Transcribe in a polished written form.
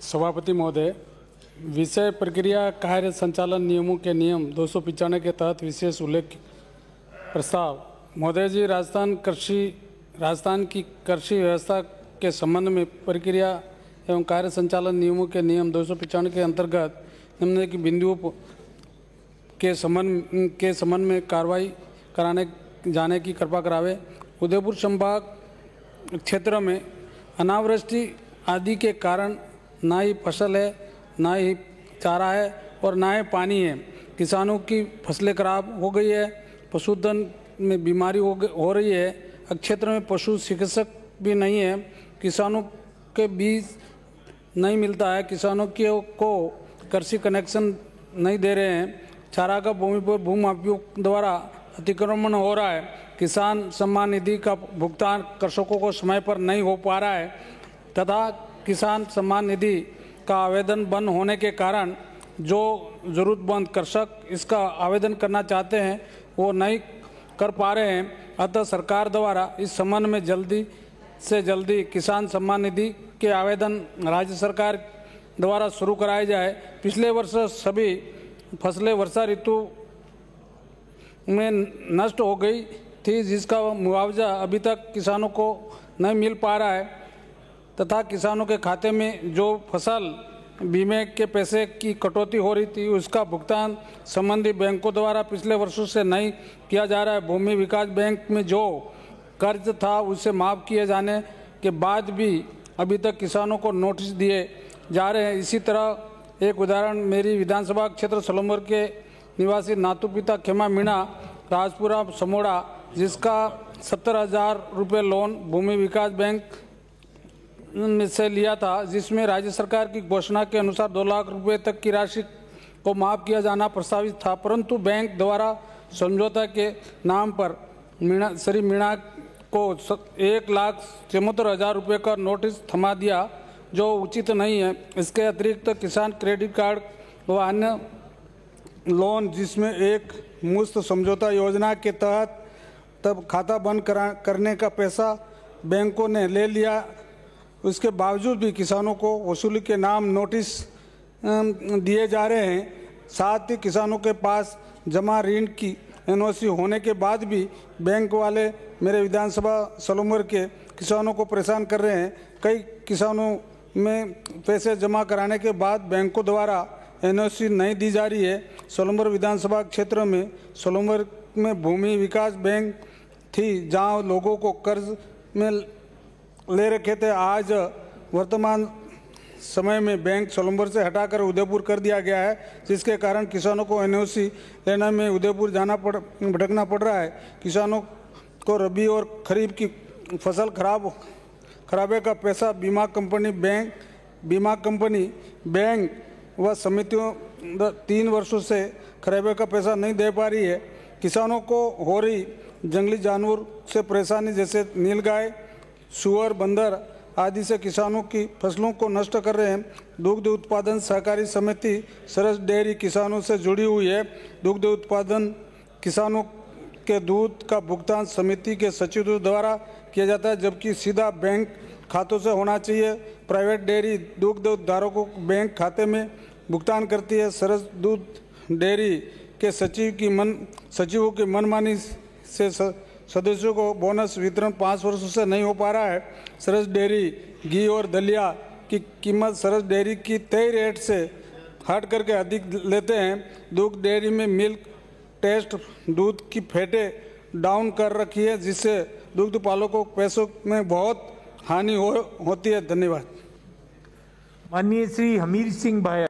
सभापति महोदय, विषय प्रक्रिया कार्य संचालन नियमों के नियम 295 के तहत विशेष उल्लेख प्रस्ताव। महोदय जी, राजस्थान की कृषि व्यवस्था के संबंध में प्रक्रिया एवं कार्य संचालन नियमों के नियम 295 के अंतर्गत निम्नलिखित बिंदुओं के संबंध में कार्रवाई कराने जाने की कृपा करावे। उदयपुर संभाग क्षेत्र में अनावृष्टि आदि के कारण ना ही फसल है, ना ही चारा है और ना ही पानी है। किसानों की फसलें खराब हो गई है, पशुधन में बीमारी हो रही है। क्षेत्र में पशु चिकित्सक भी नहीं है, किसानों के बीज नहीं मिलता है, किसानों को कृषि कनेक्शन नहीं दे रहे हैं, चारा का भूमि पर भूमाफियों द्वारा अतिक्रमण हो रहा है, किसान सम्मान निधि का भुगतान कृषकों को समय पर नहीं हो पा रहा है तथा किसान सम्मान निधि का आवेदन बंद होने के कारण जो ज़रूरतमंद कृषक इसका आवेदन करना चाहते हैं वो नहीं कर पा रहे हैं। अतः सरकार द्वारा इस संबंध में जल्दी से जल्दी किसान सम्मान निधि के आवेदन राज्य सरकार द्वारा शुरू कराए जाए। पिछले वर्ष सभी फसलें वर्षा ऋतु में नष्ट हो गई थी, जिसका मुआवजा अभी तक किसानों को नहीं मिल पा रहा है तथा किसानों के खाते में जो फसल बीमे के पैसे की कटौती हो रही थी उसका भुगतान संबंधित बैंकों द्वारा पिछले वर्षों से नहीं किया जा रहा है। भूमि विकास बैंक में जो कर्ज था उसे माफ़ किए जाने के बाद भी अभी तक किसानों को नोटिस दिए जा रहे हैं। इसी तरह एक उदाहरण मेरी विधानसभा क्षेत्र सोलंबर के निवासी नातू पिता खेमा मीणा राजपुरा समोड़ा, जिसका 70,000 रुपये लोन भूमि विकास बैंक से लिया था, जिसमें राज्य सरकार की घोषणा के अनुसार 2 लाख रुपए तक की राशि को माफ़ किया जाना प्रस्तावित था, परंतु बैंक द्वारा समझौता के नाम पर श्री मीणा को 1,74,000 रुपये का नोटिस थमा दिया, जो उचित नहीं है। इसके अतिरिक्त किसान क्रेडिट कार्ड व अन्य लोन जिसमें एक मुफ्त समझौता योजना के तहत तब खाता बंद करने का पैसा बैंकों ने ले लिया, उसके बावजूद भी किसानों को वसूली के नाम नोटिस दिए जा रहे हैं। साथ ही किसानों के पास जमा ऋण की एनओसी होने के बाद भी बैंक वाले मेरे विधानसभा सोलंबर के किसानों को परेशान कर रहे हैं। कई किसानों में पैसे जमा कराने के बाद बैंकों द्वारा एनओसी नहीं दी जा रही है। सोलंबर विधानसभा क्षेत्र में सोलंबर में भूमि विकास बैंक थी जहां लोगों को कर्ज में ले रखे थे। आज वर्तमान समय में बैंक सोलंबर से हटाकर उदयपुर कर दिया गया है, जिसके कारण किसानों को एनओसी लेने में उदयपुर भटकना पड़ रहा है। किसानों को रबी और खरीफ की फसल खराबे का पैसा बीमा कंपनी बैंक व समितियों 3 वर्षों से खराबे का पैसा नहीं दे पा रही है। किसानों को हो रही जंगली जानवर से परेशानी जैसे नीलगाय, सुअर, बंदर आदि से किसानों की फसलों को नष्ट कर रहे हैं। दुग्ध उत्पादन सहकारी समिति सरस डेयरी किसानों से जुड़ी हुई है। दुग्ध उत्पादन किसानों के दूध का भुगतान समिति के सचिव द्वारा किया जाता है, जबकि सीधा बैंक खातों से होना चाहिए। प्राइवेट डेयरी दुग्ध धारकों को बैंक खाते में भुगतान करती है। सरस दूध डेयरी के सचिवों की मनमानी से सदस्यों को बोनस वितरण 5 वर्षों से नहीं हो पा रहा है। सरस डेयरी घी और दलिया की कीमत सरस डेयरी की तय रेट से हट करके अधिक लेते हैं। दुग्ध डेयरी में मिल्क टेस्ट दूध की फैटे डाउन कर रखी है, जिससे दुग्ध पालकों को पैसों में बहुत हानि होती है। धन्यवाद। माननीय श्री हमीर सिंह भाई।